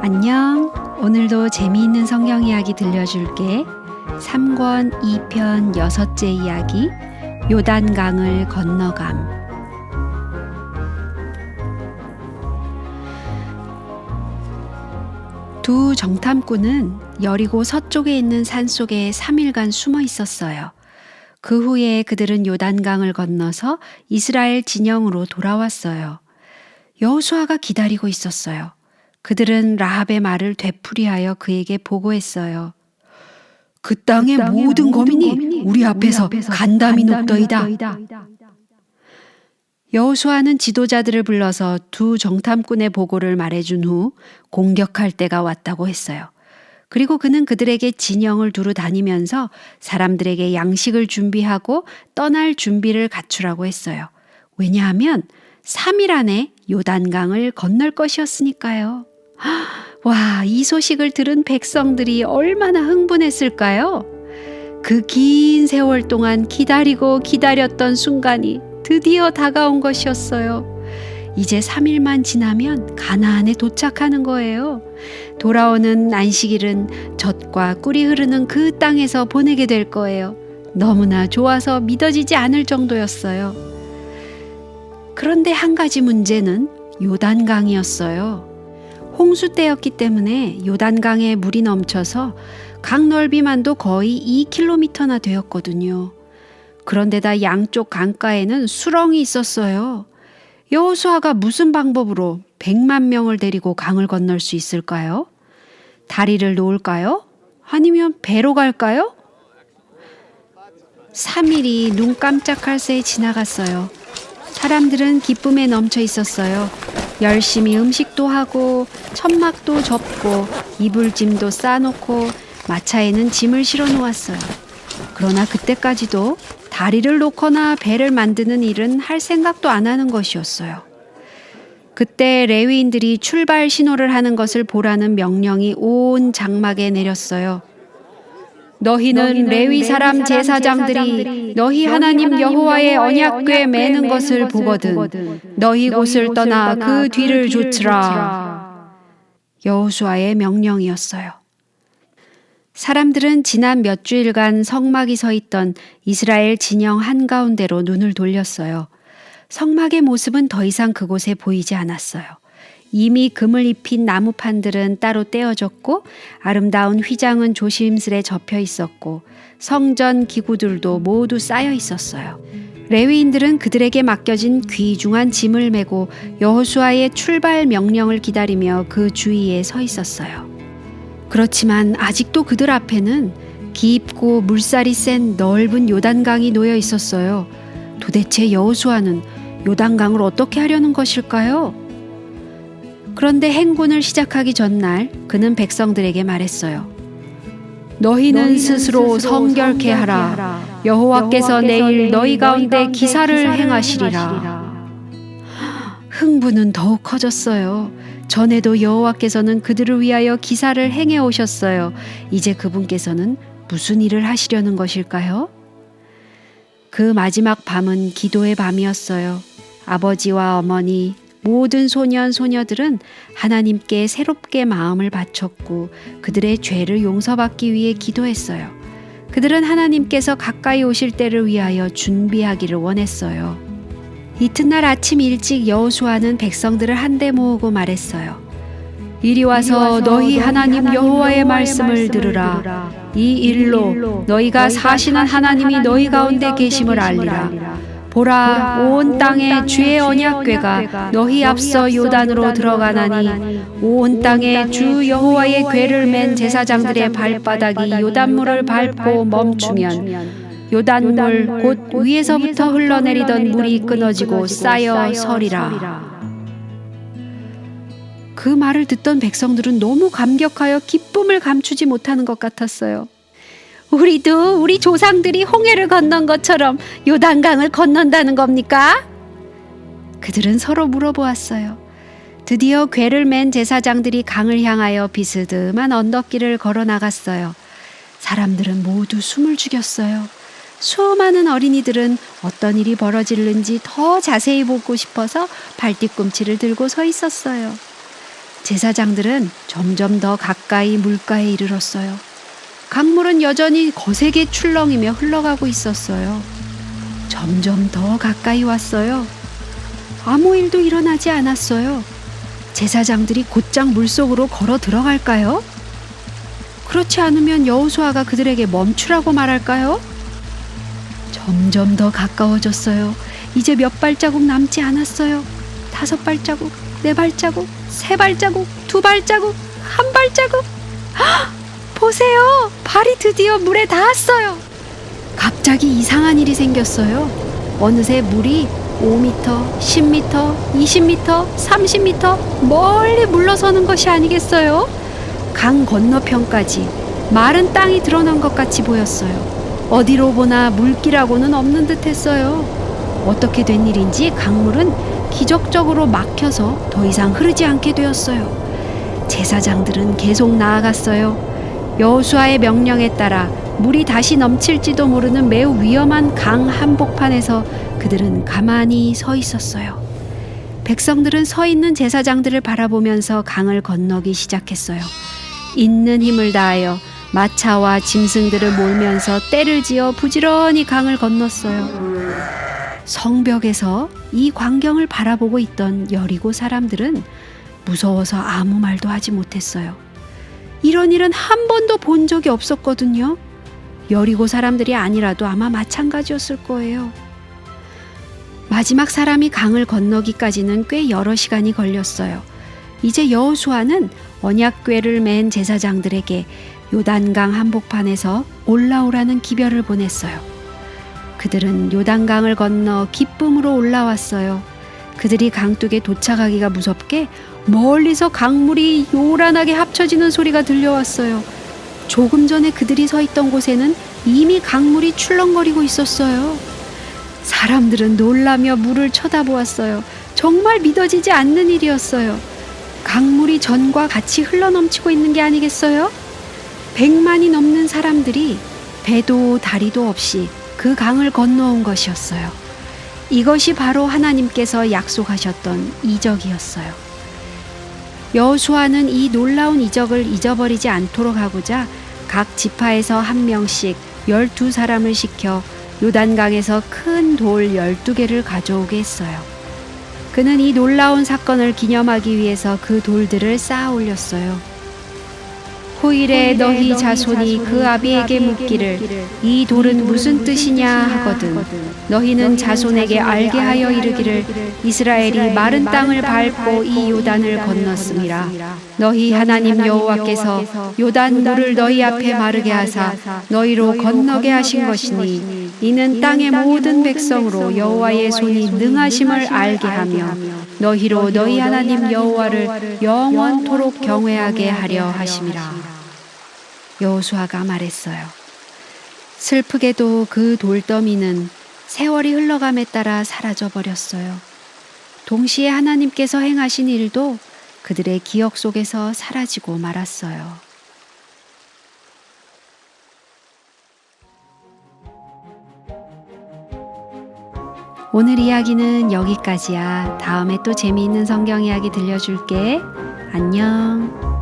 안녕. 오늘도 재미있는 성경 이야기 들려줄게. 3권 2편 6째 이야기, 요단강을 건너감. 두 정탐꾼은 여리고 서쪽에 있는 산속에 3일간 숨어 있었어요. 그 후에 그들은 요단강을 건너서 이스라엘 진영으로 돌아왔어요. 여호수아가 기다리고 있었어요. 그들은 라합의 말을 되풀이하여 그에게 보고했어요. 그 땅의 모든 거민이 우리 앞에서 간담이 높더이다. 여호수아는 지도자들을 불러서 두 정탐꾼의 보고를 말해준 후 공격할 때가 왔다고 했어요. 그리고 그는 그들에게 진영을 두루 다니면서 사람들에게 양식을 준비하고 떠날 준비를 갖추라고 했어요. 왜냐하면 3일 안에 요단강을 건널 것이었으니까요. 와, 이 소식을 들은 백성들이 얼마나 흥분했을까요? 그 긴 세월 동안 기다리고 기다렸던 순간이 드디어 다가온 것이었어요. 이제 3일만 지나면 가나안에 도착하는 거예요. 돌아오는 안식일은 젖과 꿀이 흐르는 그 땅에서 보내게 될 거예요. 너무나 좋아서 믿어지지 않을 정도였어요. 그런데 한 가지 문제는 요단강이었어요. 홍수 때였기 때문에 요단강에 물이 넘쳐서 강 넓이만도 거의 2km나 되었거든요. 그런데다 양쪽 강가에는 수렁이 있었어요. 여호수아가 무슨 방법으로 100만 명을 데리고 강을 건널 수 있을까요? 다리를 놓을까요? 아니면 배로 갈까요? 3일이 눈 깜짝할 새에 지나갔어요. 사람들은 기쁨에 넘쳐 있었어요. 열심히 음식도 하고 천막도 접고 이불짐도 싸놓고 마차에는 짐을 실어 놓았어요. 그러나 그때까지도 다리를 놓거나 배를 만드는 일은 할 생각도 안 하는 것이었어요. 그때 레위인들이 출발 신호를 하는 것을 보라는 명령이 온 장막에 내렸어요. 너희는 레위 사람 제사장들이 너희 하나님 여호와의 언약궤 매는 것을 보거든 너희 곳을 떠나 그 뒤를 좇으라. 여호수아의 명령이었어요. 사람들은 지난 몇 주일간 성막이 서 있던 이스라엘 진영 한가운데로 눈을 돌렸어요. 성막의 모습은 더 이상 그곳에 보이지 않았어요. 이미 금을 입힌 나무판들은 따로 떼어졌고 아름다운 휘장은 조심스레 접혀 있었고 성전 기구들도 모두 쌓여 있었어요. 레위인들은 그들에게 맡겨진 귀중한 짐을 메고 여호수아의 출발 명령을 기다리며 그 주위에 서 있었어요. 그렇지만 아직도 그들 앞에는 깊고 물살이 센 넓은 요단강이 놓여 있었어요. 도대체 여호수아는 요단강을 어떻게 하려는 것일까요? 그런데 행군을 시작하기 전날 그는 백성들에게 말했어요. 너희는 스스로 성결케 하라. 여호와께서 내일 너희 가운데 기사를 행하시리라. 흥분은 더욱 커졌어요. 전에도 여호와께서는 그들을 위하여 기사를 행해 오셨어요. 이제 그분께서는 무슨 일을 하시려는 것일까요? 그 마지막 밤은 기도의 밤이었어요. 아버지와 어머니, 모든 소년, 소녀들은 하나님께 새롭게 마음을 바쳤고 그들의 죄를 용서받기 위해 기도했어요. 그들은 하나님께서 가까이 오실 때를 위하여 준비하기를 원했어요. 이튿날 아침 일찍 여호수아는 백성들을 한데 모으고 말했어요. 이리 와서 너희 하나님 여호와의 말씀을 들으라. 이 일로 너희가 사시는 하나님이 너희 가운데 계심을 알리라. 보라, 온 땅에 주의 언약궤가 너희 앞서 요단으로 들어가나니 온 땅에 주 여호와의 궤를 맨 제사장들의 발바닥이 요단물을 밟고 멈추면 요단물 곧 위에서부터 흘러내리던 물이 끊어지고 쌓여 서리라. 그 말을 듣던 백성들은 너무 감격하여 기쁨을 감추지 못하는 것 같았어요. 우리도 우리 조상들이 홍해를 건넌 것처럼 요단강을 건넌다는 겁니까? 그들은 서로 물어보았어요. 드디어 궤를 맨 제사장들이 강을 향하여 비스듬한 언덕길을 걸어 나갔어요. 사람들은 모두 숨을 죽였어요. 수많은 어린이들은 어떤 일이 벌어질는지 더 자세히 보고 싶어서 발뒤꿈치를 들고 서 있었어요. 제사장들은 점점 더 가까이 물가에 이르렀어요. 강물은 여전히 거세게 출렁이며 흘러가고 있었어요. 점점 더 가까이 왔어요. 아무 일도 일어나지 않았어요. 제사장들이 곧장 물속으로 걸어 들어갈까요? 그렇지 않으면 여호수아가 그들에게 멈추라고 말할까요? 점점 더 가까워졌어요. 이제 몇 발자국 남지 않았어요. 5발자국, 4발자국, 3발자국, 2발자국, 1발자국. 헉! 보세요! 발이 드디어 물에 닿았어요. 갑자기 이상한 일이 생겼어요. 어느새 물이 5m, 10m, 20m, 30m 멀리 물러서는 것이 아니겠어요? 강 건너편까지 마른 땅이 드러난 것 같이 보였어요. 어디로 보나 물길하고는 없는 듯 했어요. 어떻게 된 일인지 강물은 기적적으로 막혀서 더 이상 흐르지 않게 되었어요. 제사장들은 계속 나아갔어요. 여호수아의 명령에 따라 물이 다시 넘칠지도 모르는 매우 위험한 강 한복판에서 그들은 가만히 서 있었어요. 백성들은 서 있는 제사장들을 바라보면서 강을 건너기 시작했어요. 있는 힘을 다하여 마차와 짐승들을 몰면서 떼를 지어 부지런히 강을 건넜어요. 성벽에서 이 광경을 바라보고 있던 여리고 사람들은 무서워서 아무 말도 하지 못했어요. 이런 일은 한 번도 본 적이 없었거든요. 여리고 사람들이 아니라도 아마 마찬가지였을 거예요. 마지막 사람이 강을 건너기까지는 꽤 여러 시간이 걸렸어요. 이제 여호수아는 언약궤를 맨 제사장들에게 요단강 한복판에서 올라오라는 기별을 보냈어요. 그들은 요단강을 건너 기쁨으로 올라왔어요. 그들이 강둑에 도착하기가 무섭게 멀리서 강물이 요란하게 합쳐지는 소리가 들려왔어요. 조금 전에 그들이 서 있던 곳에는 이미 강물이 출렁거리고 있었어요. 사람들은 놀라며 물을 쳐다보았어요. 정말 믿어지지 않는 일이었어요. 강물이 전과 같이 흘러넘치고 있는 게 아니겠어요? 100만이 넘는 사람들이 배도 다리도 없이 그 강을 건너온 것이었어요. 이것이 바로 하나님께서 약속하셨던 이적이었어요. 여호수아는 이 놀라운 이적을 잊어버리지 않도록 하고자 각 지파에서 한 명씩 12사람을 시켜 요단강에서 큰 돌 12개를 가져오게 했어요. 그는 이 놀라운 사건을 기념하기 위해서 그 돌들을 쌓아 올렸어요. 후일에 너희 자손이 그 아비에게 묻기를 이 돌은 무슨 뜻이냐 하거든 너희는 자손에게 알게 하여 이르기를 이스라엘이 마른 땅을 밟고 이 요단을 건넜음이라. 너희 하나님 여호와께서 요단 물을 너희 앞에 마르게 하사 너희로 건너게 하신 것이니 이는 땅의 모든 백성으로 여호와의 손이 능하심을 알게 하며 너희로 너희 하나님 여호와를 영원토록 경외하게 하려 하심이라. 여호수아가 말했어요. 슬프게도 그 돌더미는 세월이 흘러감에 따라 사라져 버렸어요. 동시에 하나님께서 행하신 일도 그들의 기억 속에서 사라지고 말았어요. 오늘 이야기는 여기까지야. 다음에 또 재미있는 성경 이야기 들려줄게. 안녕.